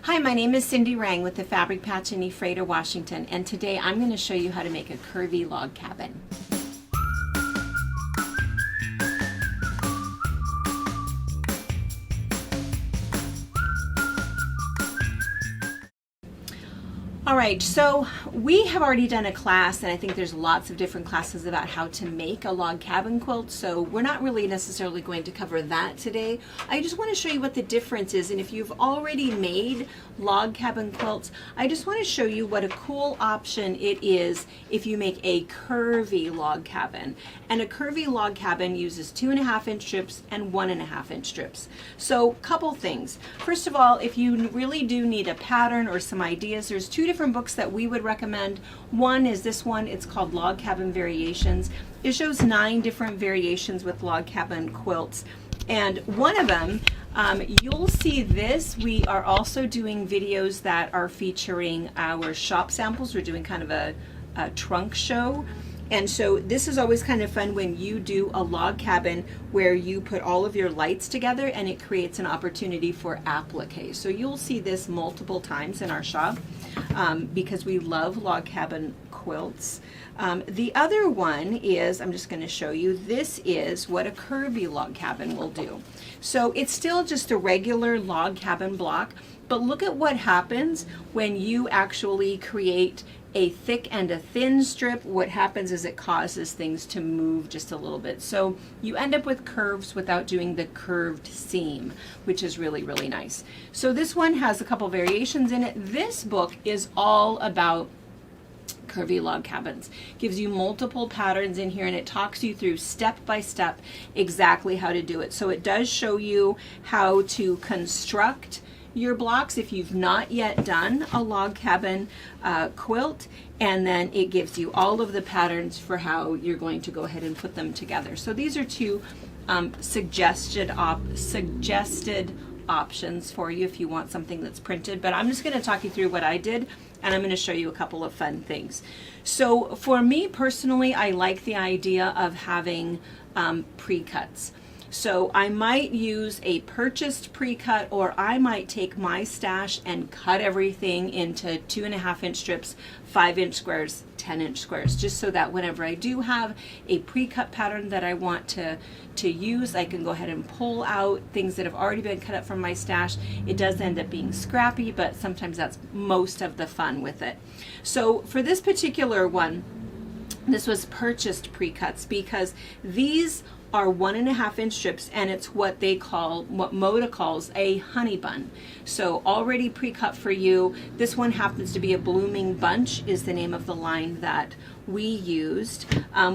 Hi, my name is Cindy Rang with the Fabric Patch in Ephrata, Washington, and today I'm going to show you how to make a curvy log cabin. All right, so we have already done a class, and I think there's lots of different classes about how to make a log cabin quilt, so we're not really necessarily going to cover that today. I just want to show you what the difference is, and if you've already made log cabin quilts, I just want to show you what a cool option it is if you make a curvy log cabin. And a curvy log cabin uses 2.5-inch strips and 1.5-inch strips. So, couple things. First of all, if you really do need a pattern or some ideas, there's two different books that we would recommend. One is this one. It's called Log Cabin Variations. It shows 9 different variations with log cabin quilts, and one of them, you'll see this. We are also doing videos that are featuring our shop samples. We're doing kind of a trunk show. And so this is always kind of fun when you do a log cabin where you put all of your lights together and it creates an opportunity for applique. So you'll see this multiple times in our shop because we love log cabin quilts. The other one is, I'm just going to show you, this is what a curvy log cabin will do. So it's still just a regular log cabin block, but look at what happens when you actually create a thick and a thin strip. What happens is it causes things to move just a little bit. So you end up with curves without doing the curved seam, which is really, really nice. So this one has a couple variations in it. This book is all about curvy log cabins. Gives you multiple patterns in here, and it talks you through step by step exactly how to do it. So it does show you how to construct your blocks if you've not yet done a log cabin quilt, and then it gives you all of the patterns for how you're going to go ahead and put them together. So these are two suggested options for you if you want something that's printed, but I'm just going to talk you through what I did, and I'm going to show you a couple of fun things. So for me personally, I like the idea of having pre-cuts. So I might use a purchased pre-cut, or I might take my stash and cut everything into 2.5-inch strips, 5-inch squares, 10-inch squares, just so that whenever I do have a pre-cut pattern that I want to use, I can go ahead and pull out things that have already been cut up from my stash. It does end up being scrappy, but sometimes that's most of the fun with it. So for this particular one, this was purchased pre-cuts because these are 1.5-inch strips, and it's what Moda calls a honey bun. So already pre-cut for you. This one happens to be a Blooming Bunch is the name of the line that we used.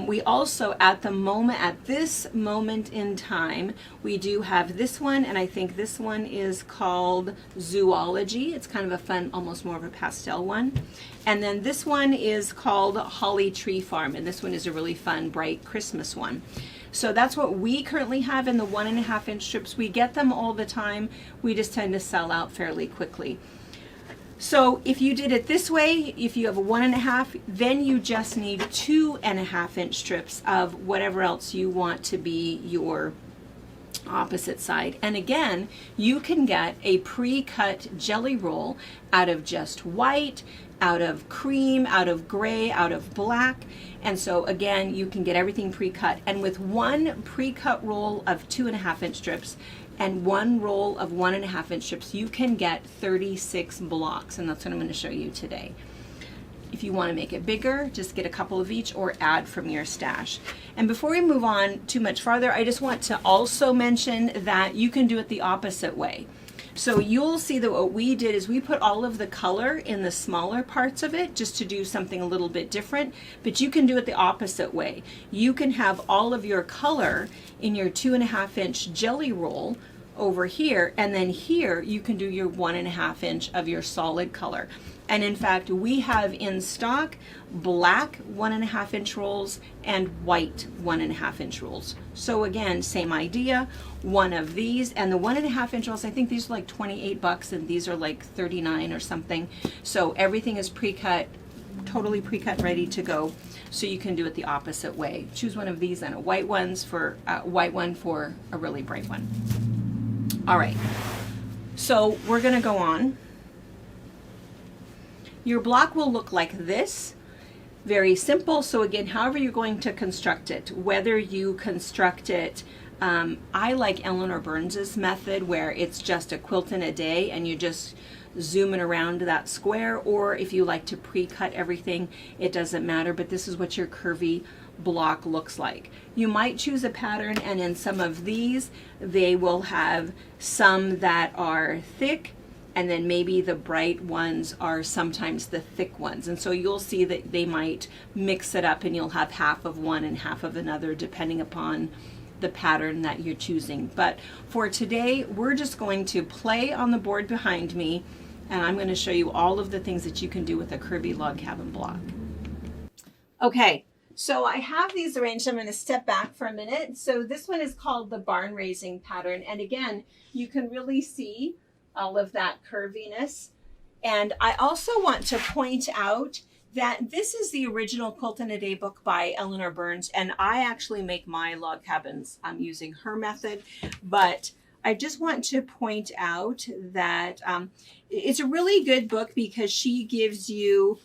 We also at this moment in time, we do have this one, and I think this one is called Zoology. It's kind of a fun, almost more of a pastel one. And then this one is called Holly Tree Farm, and this one is a really fun, bright Christmas one. So that's what we currently have in the 1.5-inch strips. We get them all the time. We just tend to sell out fairly quickly. So if you did it this way, if you have a 1.5, then you just need 2.5-inch strips of whatever else you want to be your opposite side. And again, you can get a pre-cut jelly roll out of just white, out of cream, out of gray, out of black. And so again, you can get everything pre-cut. And with one pre-cut roll of 2.5-inch strips and one roll of 1.5-inch strips, you can get 36 blocks. And that's what I'm going to show you today. If you want to make it bigger, just get a couple of each or add from your stash. And before we move on too much farther, I just want to also mention that you can do it the opposite way. So you'll see that what we did is we put all of the color in the smaller parts of it just to do something a little bit different, but you can do it the opposite way. You can have all of your color in your 2.5-inch jelly roll over here, and then here you can do your 1.5-inch of your solid color. And in fact, we have in stock black 1.5-inch rolls and white 1.5-inch rolls. So again, same idea, one of these, and the 1.5-inch rolls, I think these are like 28 bucks and these are like 39 or something. So everything is pre-cut, totally pre-cut, ready to go. So you can do it the opposite way. Choose one of these and a white one for a really bright one. All right, so we're gonna go on Your block will look like this. Very simple. So again, however you're going to construct it, whether you construct it, I like Eleanor Burns's method where it's just a quilt in a day and you just zoom it around that square, or if you like to pre-cut everything, it doesn't matter, but this is what your curvy block looks like. You might choose a pattern, and in some of these, they will have some that are thick, and then maybe the bright ones are sometimes the thick ones. And so you'll see that they might mix it up and you'll have half of one and half of another depending upon the pattern that you're choosing. But for today, we're just going to play on the board behind me, and I'm going to show you all of the things that you can do with a Curvy Log Cabin block. Okay, so I have these arranged. I'm going to step back for a minute. So this one is called the barn raising pattern. And again, you can really see all of that curviness. And I also want to point out that this is the original Quilt in a Day book by Eleanor Burns, and I actually make my log cabins using her method, but I just want to point out that it's a really good book because she gives you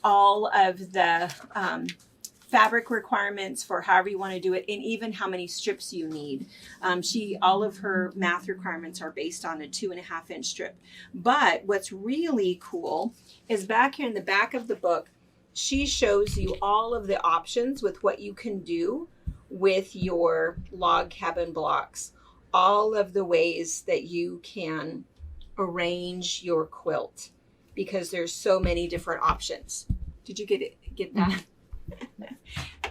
all of the fabric requirements for however you want to do it, and even how many strips you need. All of her math requirements are based on a 2.5-inch strip. But what's really cool is back here in the back of the book, she shows you all of the options with what you can do with your log cabin blocks, all of the ways that you can arrange your quilt, because there's so many different options. Did you get that?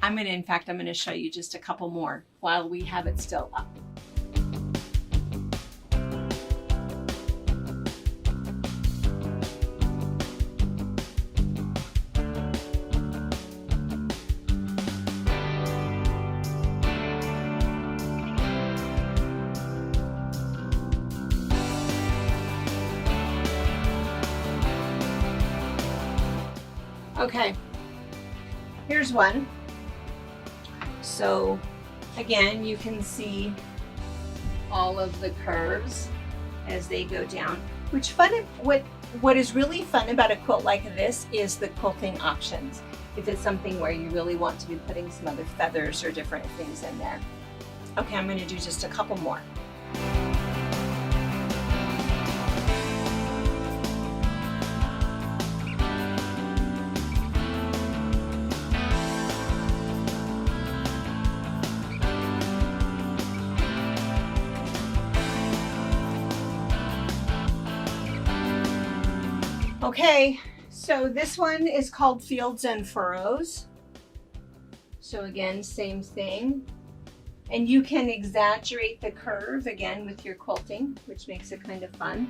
I'm going to show you just a couple more while we have it still up. Okay, here's one. So again, you can see all of the curves as they go down. What is really fun about a quilt like this is the quilting options. If it's something where you really want to be putting some other feathers or different things in there. Okay, I'm going to do just a couple more. Okay, so this one is called Fields and Furrows. So again, same thing. And you can exaggerate the curve again with your quilting, which makes it kind of fun.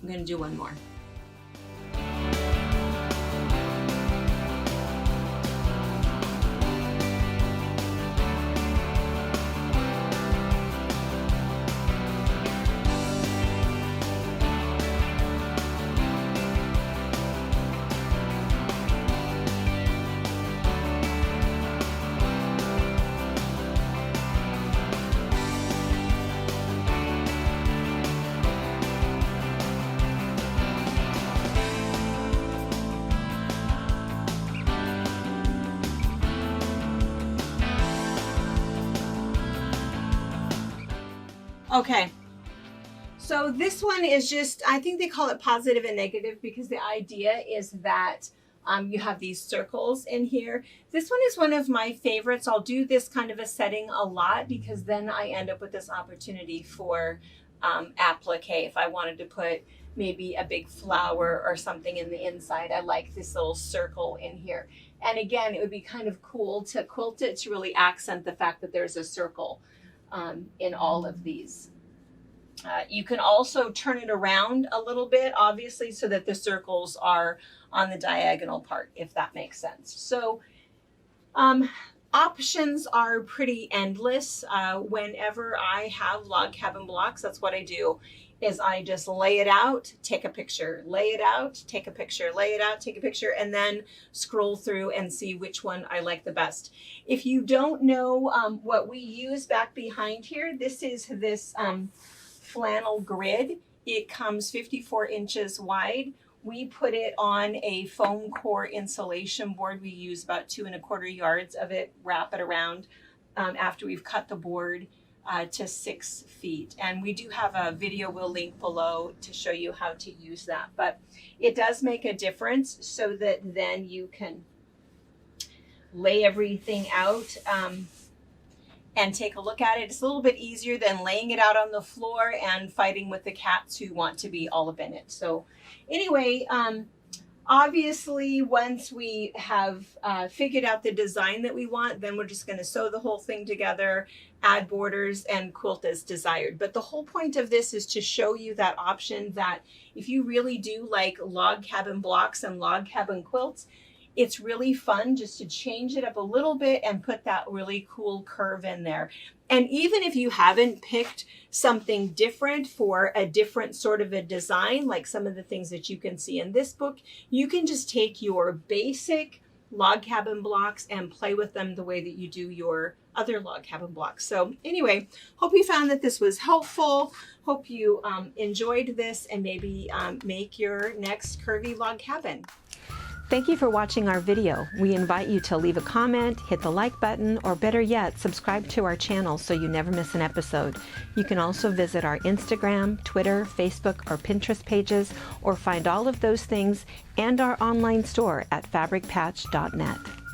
I'm going to do one more. Okay, so this one is just, I think they call it positive and negative because the idea is that you have these circles in here. This one is one of my favorites. I'll do this kind of a setting a lot because then I end up with this opportunity for applique. If I wanted to put maybe a big flower or something in the inside, I like this little circle in here. And again, it would be kind of cool to quilt it to really accent the fact that there's a circle in all of these. You can also turn it around a little bit, obviously, so that the circles are on the diagonal part, if that makes sense. So options are pretty endless. Whenever I have log cabin blocks, that's what I do, is I just lay it out, take a picture, lay it out, take a picture, lay it out, take a picture, and then scroll through and see which one I like the best. If you don't know what we use back behind here, this is this flannel grid. It comes 54 inches wide. We put it on a foam core insulation board. We use about 2¼ yards of it, wrap it around after we've cut the board to 6 feet. And we do have a video we'll link below to show you how to use that. But it does make a difference so that then you can lay everything out and take a look at it. It's a little bit easier than laying it out on the floor and fighting with the cats who want to be all up in it. So anyway, obviously once we have figured out the design that we want, then we're just going to sew the whole thing together, add borders, and quilt as desired. But the whole point of this is to show you that option that if you really do like log cabin blocks and log cabin quilts, it's really fun just to change it up a little bit and put that really cool curve in there. And even if you haven't picked something different for a different sort of a design, like some of the things that you can see in this book, you can just take your basic log cabin blocks and play with them the way that you do your other log cabin blocks. So anyway, hope you found that this was helpful. Hope you enjoyed this and maybe make your next curvy log cabin. Thank you for watching our video. We invite you to leave a comment, hit the like button, or better yet, subscribe to our channel so you never miss an episode. You can also visit our Instagram, Twitter, Facebook, or Pinterest pages, or find all of those things and our online store at fabricpatch.net.